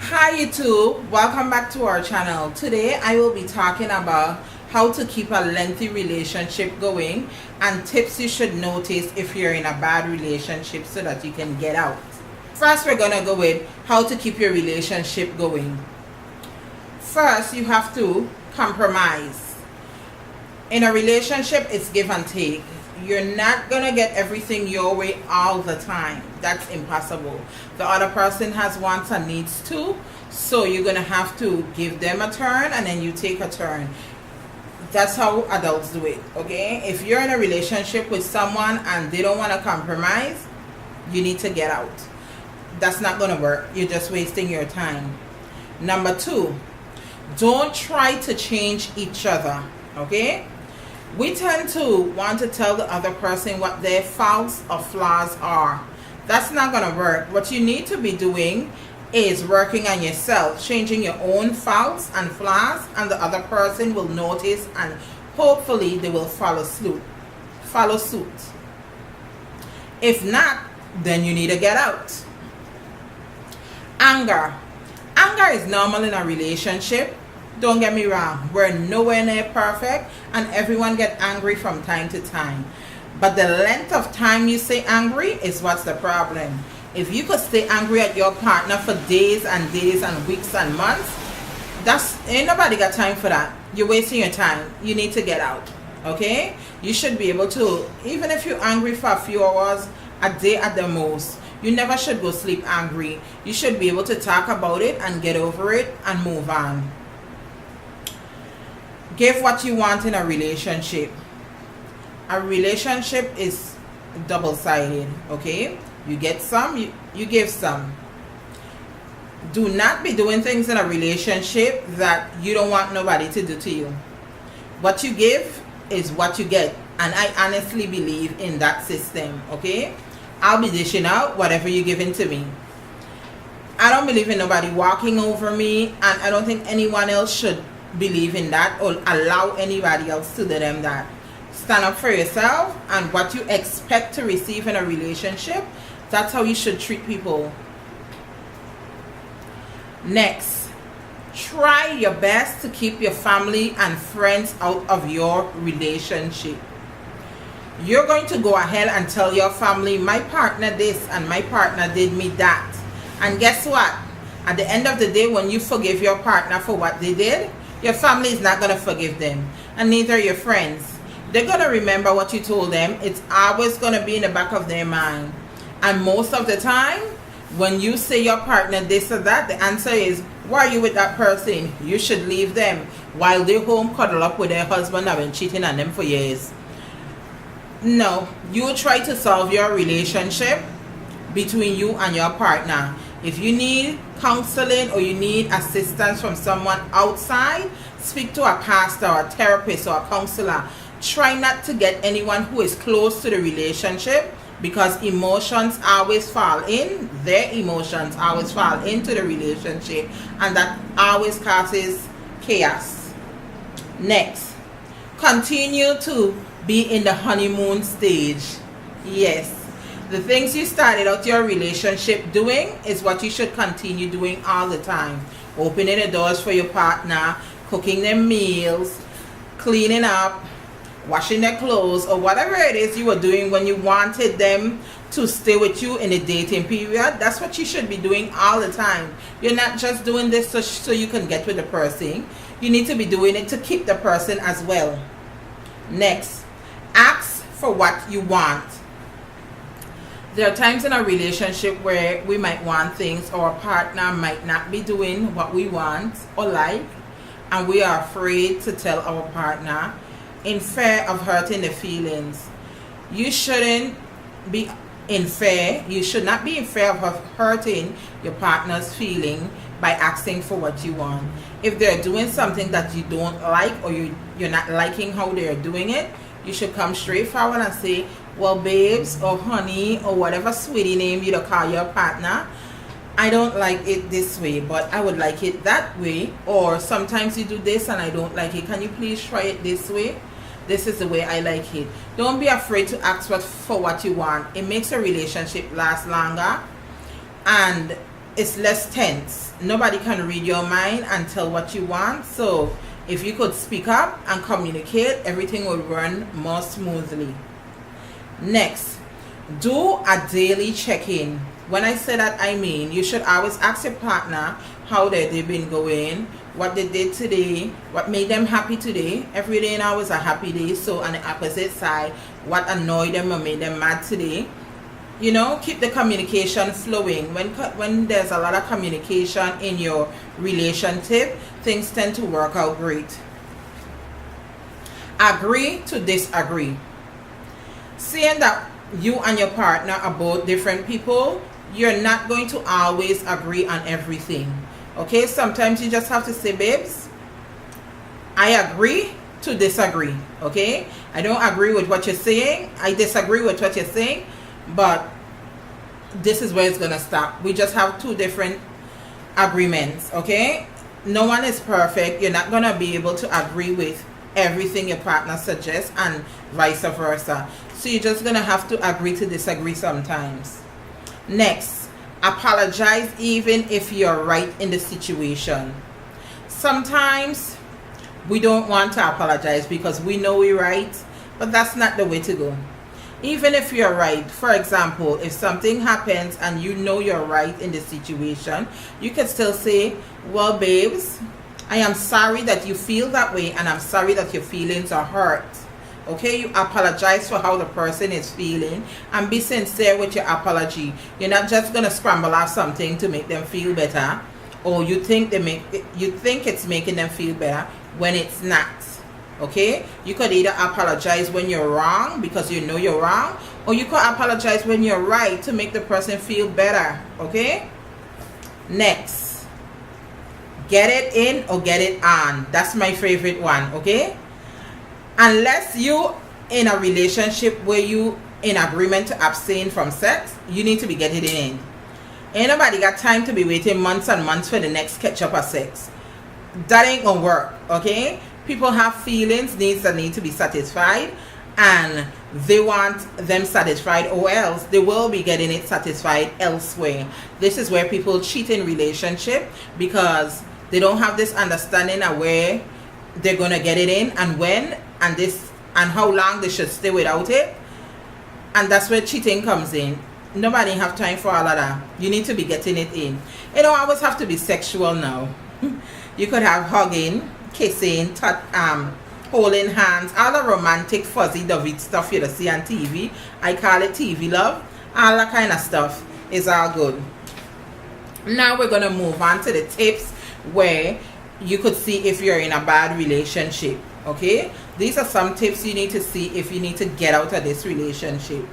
Hi YouTube, welcome back to our channel. Today I will be talking about how to keep a lengthy relationship going and tips you should notice if you're in a bad relationship so that you can get out. First, we're gonna go with how to keep your relationship going. First, you have to compromise. In a relationship, it's give and take. You're not gonna get everything your way all the time. That's impossible. The other person has wants and needs too, so you're gonna have to give them a turn and then you take a turn. That's how adults do it, okay? If you're in a relationship with someone and they don't want to compromise, you need to get out. That's not gonna work. You're just wasting your time. Number two, don't try to change each other, okay? We tend to want to tell the other person what their faults or flaws are. That's not going to work. What you need to be doing is working on yourself, changing your own faults and flaws, and the other person will notice and hopefully they will follow suit. If not, then you need to get out. Anger is normal in a relationship. Don't get me wrong, we're nowhere near perfect and everyone get angry from time to time. But the length of time you stay angry is what's the problem. If you could stay angry at your partner for days and days and weeks and months, ain't nobody got time for that. You're wasting your time. You need to get out, okay? You should be able to, even if you're angry for a few hours a day at the most, you never should go sleep angry. You should be able to talk about it and get over it and move on. Give what you want in a relationship. A relationship is double-sided, okay? You get some, you give some. Do not be doing things in a relationship that you don't want nobody to do to you. What you give is what you get, and I honestly believe in that system, okay? I'll be dishing out whatever you're giving to me. I don't believe in nobody walking over me, and I don't think anyone else should believe in that or allow anybody else to do them that. Stand up for yourself, and what you expect to receive in a relationship, that's how you should treat people. Next, try your best to keep your family and friends out of your relationship. You're going to go ahead and tell your family, my partner this and my partner did me that. And guess what? At the end of the day, when you forgive your partner for what they did, your family is not going to forgive them, and neither your friends. They're going to remember what you told them. It's always going to be in the back of their mind. And most of the time, when you say your partner this or that, the answer is, why are you with that person? You should leave them while they're home cuddle up with their husband and been cheating on them for years. No, you try to solve your relationship between you and your partner. If you need counseling or you need assistance from someone outside, speak to a pastor or a therapist or a counselor. Try not to get anyone who is close to the relationship, because emotions always fall in. Their emotions always fall into the relationship, and that always causes chaos. Next, continue to be in the honeymoon stage. Yes. The things you started out your relationship doing is what you should continue doing all the time. Opening the doors for your partner, cooking them meals, cleaning up, washing their clothes, or whatever it is you were doing when you wanted them to stay with you in the dating period. That's what you should be doing all the time. You're not just doing this so you can get with the person. You need to be doing it to keep the person as well. Next, ask for what you want. There are times in a relationship where we might want things, or our partner might not be doing what we want or like, and we are afraid to tell our partner in fear of hurting the feelings. You shouldn't be in fear. You should not be in fear of hurting your partner's feeling by asking for what you want. If they're doing something that you don't like, or you're not liking how they're doing it, you should come straight forward and say, well, babes, or honey, or whatever sweetie name you call your partner, I don't like it this way, but I would like it that way. Or sometimes you do this and I don't like it. Can you please try it this way? This is the way I like it. Don't be afraid to ask for what you want. It makes a relationship last longer, and it's less tense. Nobody can read your mind and tell what you want. So if you could speak up and communicate, everything would run more smoothly. Next, do a daily check-in. When I say that, I mean you should always ask your partner how their day been going, what they did today, what made them happy today. Every day now is a happy day. So on the opposite side, what annoyed them or made them mad today. You know, keep the communication flowing. When there's a lot of communication in your relationship, things tend to work out great. Agree to disagree. Seeing that you and your partner are both different people, you're not going to always agree on everything. Okay, sometimes you just have to say, babes, I agree to disagree. Okay, I don't agree with what you're saying, I disagree with what you're saying, but this is where it's gonna stop. We just have two different agreements. Okay, no one is perfect. You're not gonna be able to agree with everything your partner suggests and vice versa. So you're just gonna have to agree to disagree sometimes. Next, apologize even if you're right in the situation. Sometimes we don't want to apologize because we know we're right, but that's not the way to go. Even if you're right, for example, if something happens and you know you're right in the situation, you can still say, well, babes, I am sorry that you feel that way, and I'm sorry that your feelings are hurt. Okay, you apologize for how the person is feeling and be sincere with your apology. You're not just gonna scramble off something to make them feel better, or you think it's making them feel better when it's not. Okay, you could either apologize when you're wrong because you know you're wrong, or you could apologize when you're right to make the person feel better. Okay, next, get it in or get it on. That's my favorite one. Okay, unless you in a relationship where you in agreement to abstain from sex, you need to be getting it in. Ain't nobody got time to be waiting months and months for the next catch up of sex. That ain't gonna work. Okay, people have feelings, needs that need to be satisfied, and they want them satisfied, or else they will be getting it satisfied elsewhere. This is where people cheat in relationship because they don't have this understanding of where they're gonna get it in and when and this and how long they should stay without it, and that's where cheating comes in. Nobody have time for all of that. You need to be getting it in. It don't always have to be sexual now. You could have hugging, kissing, holding hands, all the romantic fuzzy dovey stuff you see on TV. I call it TV love. All that kind of stuff is all good. Now we're gonna move on to the tips where you could see if you're in a bad relationship. Okay, these are some tips you need to see if you need to get out of this relationship.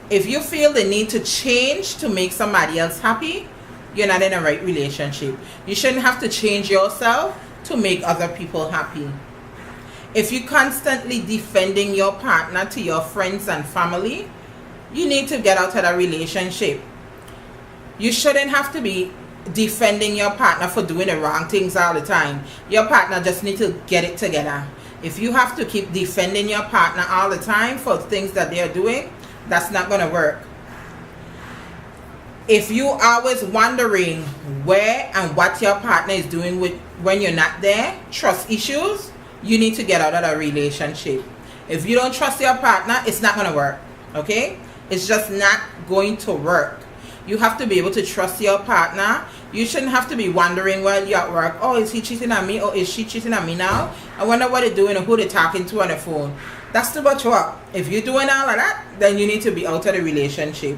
If you feel the need to change to make somebody else happy, you're not in a right relationship. You shouldn't have to change yourself to make other people happy. If you're constantly defending your partner to your friends and family, you need to get out of that relationship. You shouldn't have to be defending your partner for doing the wrong things all the time. Your partner just needs to get it together. If you have to keep defending your partner all the time for things that they're doing, that's not going to work. If you always wondering where and what your partner is doing when you're not there, trust issues, you need to get out of that relationship. If you don't trust your partner, it's not going to work. Okay, it's just not going to work. You have to be able to trust your partner. You shouldn't have to be wondering while you're at work, oh, is he cheating on me, or is she cheating on me now? I wonder what they're doing or who they're talking to on the phone. That's too much work. If you're doing all of that, then you need to be out of the relationship.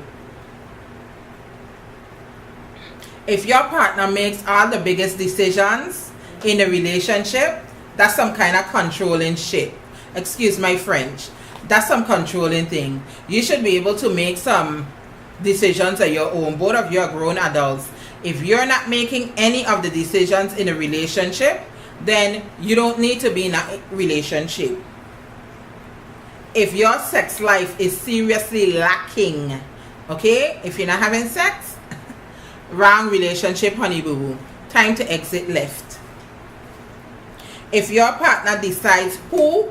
If your partner makes all the biggest decisions in the relationship, that's some kind of controlling shit. Excuse my French. That's some controlling thing. You should be able to make some decisions of your own. Both of you are grown adults. If you're not making any of the decisions in a relationship, then you don't need to be in a relationship. If your sex life is seriously lacking, okay, if you're not having sex, wrong relationship, honey boo boo. Time to exit left. If your partner decides who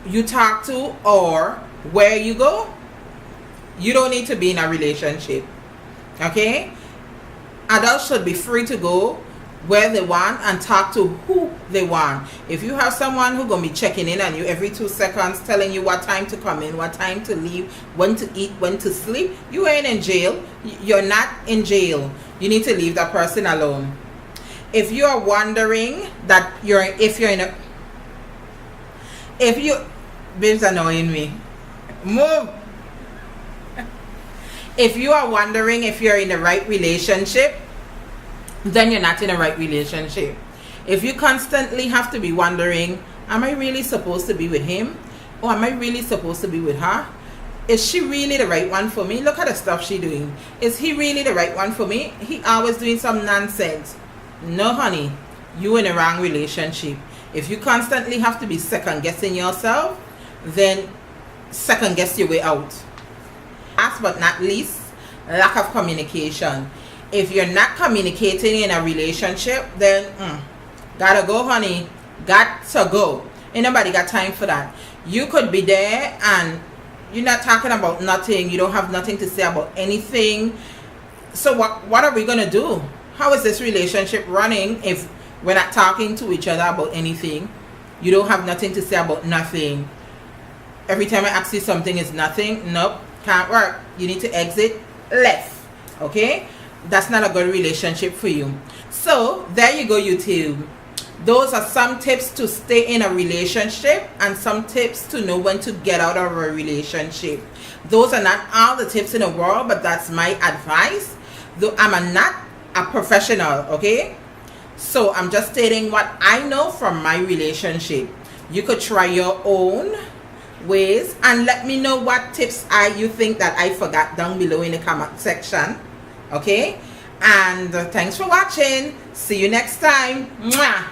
you talk to or where you go, you don't need to be in a relationship. Okay? Adults should be free to go where they want and talk to who they want. If you have someone who's going to be checking in on you every 2 seconds, telling you what time to come in, what time to leave, when to eat, when to sleep, you ain't in jail. You're not in jail. You need to leave that person alone. If you are wondering that Babe's annoying me. Move. If you are wondering if you're in the right relationship, then you're not in a right relationship. If you constantly have to be wondering, am I really supposed to be with him? Or am I really supposed to be with her? Is she really the right one for me? Look at the stuff she's doing. Is he really the right one for me? He always doing some nonsense. No, honey, you in a wrong relationship. If you constantly have to be second guessing yourself, then second guess your way out. Last but not least, lack of communication. If you're not communicating in a relationship, then gotta go, honey. Got to go. Ain't nobody got time for that. You could be there and you're not talking about nothing. You don't have nothing to say about anything. So what are we gonna do? How is this relationship running if we're not talking to each other about anything? You don't have nothing to say about nothing. Every time I ask you something, it's nothing. Nope, can't work. You need to exit left. Okay? That's not a good relationship for you. So there you go, YouTube. Those are some tips to stay in a relationship and some tips to know when to get out of a relationship. Those are not all the tips in the world, but that's my advice. Though I'm not a professional, okay? So I'm just stating what I know from my relationship. You could try your own ways and let me know what tips you think that I forgot down below in the comment section. Okay, and thanks for watching. See you next time. Mwah.